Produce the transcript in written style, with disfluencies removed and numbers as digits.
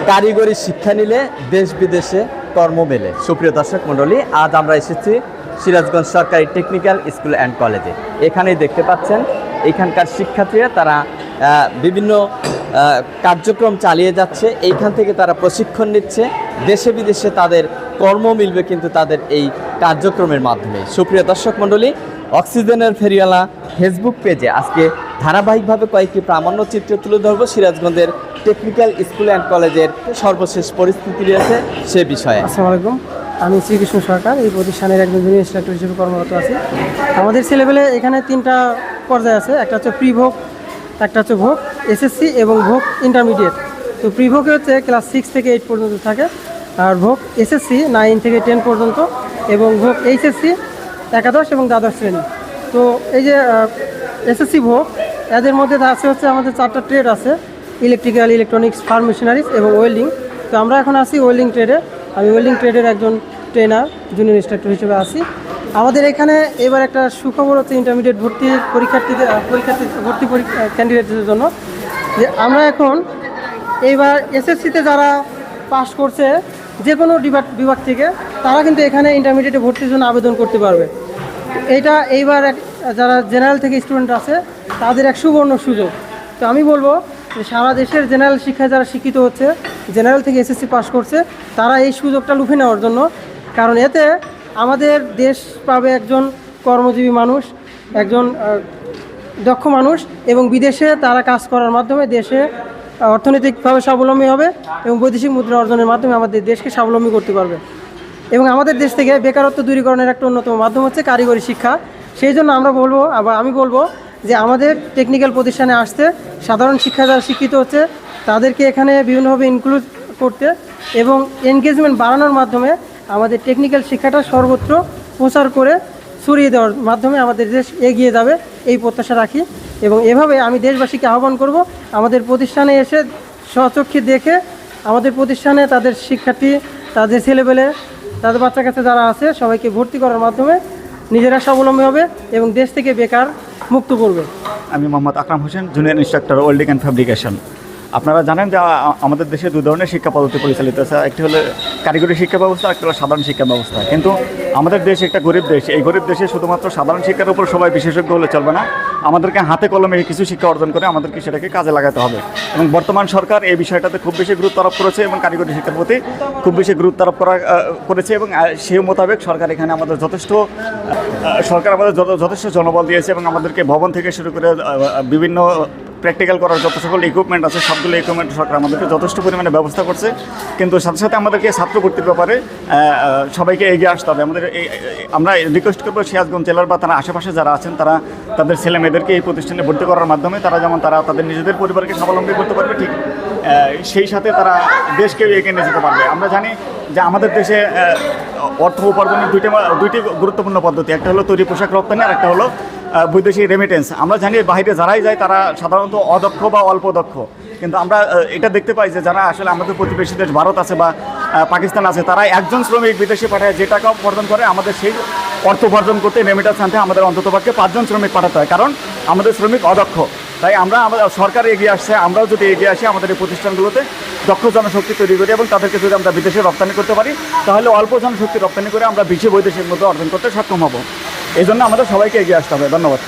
কারিগরি শিক্ষা নিলে দেশ বিদেশে কর্ম মেলে। সুপ্রিয় দর্শক মণ্ডলী, আজ আমরা এসেছি সিরাজগঞ্জ সরকারি টেকনিক্যাল স্কুল অ্যান্ড কলেজে। এখানেই দেখতে পাচ্ছেন এখানকার শিক্ষার্থীরা তারা বিভিন্ন কার্যক্রম চালিয়ে যাচ্ছে। এইখান থেকে তারা প্রশিক্ষণ নিচ্ছে, দেশে বিদেশে তাদের কর্ম মিলবে কিন্তু তাদের এই কার্যক্রমের মাধ্যমে। সুপ্রিয় দর্শক মণ্ডলী, অক্সিজেনের ফেরিওয়ালা ফেসবুক পেজে আজকে ধারাবাহিকভাবে কয়েকটি প্রামাণ্য চিত্র তুলে ধরব সিরাজগঞ্জের টেকনিক্যাল স্কুল অ্যান্ড কলেজের সর্বশেষ পরিস্থিতি রয়েছে সে বিষয়ে। আসসালামু আলাইকুম, আমি শ্রীকৃষ্ণ সরকার, এই প্রতিষ্ঠানের একজন জুনিয়র ইনস্ট্রাক্টর হিসেবে কর্মরত আছি। আমাদের ছেলেবেলে এখানে তিনটা পর্যায়ে আছে, একটা হচ্ছে প্রি ভোগ, একটা হচ্ছে ভোগ এসএসসি এবং ভোগ ইন্টারমিডিয়েট। তো প্রি ভোগে হচ্ছে ক্লাস 6 থেকে 8 পর্যন্ত থাকে, আর ভোগ এসএসসি 9 থেকে 10 পর্যন্ত, এবং ভোগ এইচএসসি একাদশ এবং দ্বাদশ শ্রেণী। তো এই যে এসএসসি ভোগ, এদের মধ্যে আছে হচ্ছে আমাদের 4টা ট্রেড আছে, ইলেকট্রিক্যাল, ইলেকট্রনিক্স, ফার্ম মেশিনারিজ এবং ওয়েল্ডিং। তো আমরা এখন আছি ওয়েল্ডিং ট্রেডে। আমি ওয়েল্ডিং ট্রেডের একজন ট্রেনার, জুনিয়র ইনস্ট্রাক্টর হিসেবে আছি। আমাদের এখানে এবার একটা সুখবর হচ্ছে ইন্টারমিডিয়েট ভর্তি ক্যান্ডিডেটদের জন্য, যে আমরা এখন এইবার এসএসসিতে যারা পাস করছে যে কোনো বিভাগ থেকে, তারা কিন্তু এখানে ইন্টারমিডিয়েটে ভর্তির জন্য আবেদন করতে পারবে। এইবার যারা জেনারেল থেকে স্টুডেন্ট আছে তাদের এক সুবর্ণ সুযোগ। তো আমি বলবো যে সারা দেশের জেনারেল শিক্ষায় যারা শিক্ষিত হচ্ছে, জেনারেল থেকে এসএসসি পাস করছে, তারা এই সুযোগটা লুফে নেওয়ার জন্য। কারণ এতে আমাদের দেশ পাবে একজন কর্মজীবী মানুষ, একজন দক্ষ মানুষ, এবং বিদেশে তারা কাজ করার মাধ্যমে দেশে অর্থনৈতিকভাবে স্বাবলম্বী হবে এবং বৈদেশিক মুদ্রা অর্জনের মাধ্যমে আমাদের দেশকে স্বাবলম্বী করতে পারবে। এবং আমাদের দেশ থেকে বেকারত্ব দূরীকরণের একটা অন্যতম মাধ্যম হচ্ছে কারিগরি শিক্ষা। সেই জন্য আমি বলবো যে আমাদের টেকনিক্যাল প্রতিষ্ঠানে আসতে, সাধারণ শিক্ষা যারা শিক্ষিত হচ্ছে তাদেরকে এখানে বিভিন্নভাবে ইনক্লুড করতে এবং এনগেজমেন্ট বাড়ানোর মাধ্যমে আমাদের টেকনিক্যাল শিক্ষাটা সর্বত্র প্রচার করে ছড়িয়ে দেওয়ার মাধ্যমে আমাদের দেশ এগিয়ে যাবে, এই প্রত্যাশা রাখি। এবং এভাবে আমি দেশবাসীকে আহ্বান করব, আমাদের প্রতিষ্ঠানে এসে স্বচক্ষে দেখে আমাদের প্রতিষ্ঠানে তাদের শিক্ষার্থী, তাদের ছেলেবেলে, তাদের বাচ্চা কাছে যারা আছে সবাইকে ভর্তি করার মাধ্যমে নিজেরা স্বাবলম্বী হবে এবং দেশ থেকে বেকার মুক্ত করবে। আমি Mohammad Akram Hossain, junior instructor welding and fabrication. আপনারা জানেন যে আমাদের দেশে দুই ধরনের শিক্ষা পদ্ধতি পরিচালিত আছে, একটি হলো কারিগরি শিক্ষা ব্যবস্থা, একটি হলো সাধারণ শিক্ষা ব্যবস্থা। কিন্তু আমাদের দেশ একটা গরিব দেশ, এই গরিব দেশে শুধুমাত্র সাধারণ শিক্ষার উপর সবাই বিশেষজ্ঞ হলে চলবে না, আমাদেরকে হাতে কলমে কিছু শিক্ষা অর্জন করে আমাদেরকে সেটাকে কাজে লাগাতে হবে। এবং বর্তমান সরকার এই বিষয়টাতে খুব বেশি গুরুত্ব আরোপ করেছে এবং কারিগরি শিক্ষার প্রতি খুব বেশি গুরুত্ব আরোপ করেছে, এবং সেই মোতাবেক সরকার এখানে আমাদের যথেষ্ট জনবল দিয়েছে এবং আমাদেরকে ভবন থেকে শুরু করে বিভিন্ন প্র্যাকটিক্যাল করার যত সকল ইকুইপমেন্ট আছে সবগুলো ইকুইপমেন্ট সরকার আমাদেরকে যথেষ্ট পরিমাণে ব্যবস্থা করছে। কিন্তু সাথে সাথে আমাদেরকে ছাত্র ভর্তির ব্যাপারে সবাইকে এগিয়ে আসতে হবে। আমরা রিকোয়েস্ট করবো সিরাজগঞ্জ জেলার বা তারা আশেপাশে যারা আছেন তারা তাদের ছেলে মেয়েদেরকে এই প্রতিষ্ঠানে ভর্তি করার মাধ্যমে তারা তাদের নিজেদের পরিবারকে স্বাবলম্বী করতে পারবে, ঠিক সেই সাথে তারা দেশকেও এগিয়ে নিয়ে যেতে পারবে। আমরা জানি যে আমাদের দেশে অর্থ উপার্জনের দুইটি গুরুত্বপূর্ণ পদ্ধতি, একটা হলো তৈরি পোশাক রপ্তানি আর একটা হলো বৈদেশিক রেমিটেন্স। আমরা জানি বাইরে যারাই যায় তারা সাধারণত অদক্ষ বা অল্প দক্ষ, কিন্তু আমরা এটা দেখতে পাই যে যারা আসলে আমাদের প্রতিবেশী দেশ ভারত আছে বা পাকিস্তান আছে, তারা একজন শ্রমিক বিদেশে পাঠায় যে টাকা উপার্জন করে, আমাদের সেই অর্থ উপার্জন করতে রেমিটেন্স আনতে আমাদের অন্ততপক্ষে 5 জন শ্রমিক পাঠাতে হয়, কারণ আমাদের শ্রমিক অদক্ষ। তাই আমাদের সরকার এগিয়ে আসছে, আমরাও যদি এগিয়ে আসি আমাদের এই প্রতিষ্ঠানগুলোতে দক্ষ জনশক্তি তৈরি করি এবং তাদেরকে যদি আমরা বিদেশে রপ্তানি করতে পারি, তাহলে অল্প জনশক্তি রপ্তানি করে আমরা বিশ্বে বৈদেশিক মুদ্রা অর্জন করতে সক্ষম হব। এই জন্য আমাদের সবাইকে এগিয়ে আসতে হবে। ধন্যবাদ।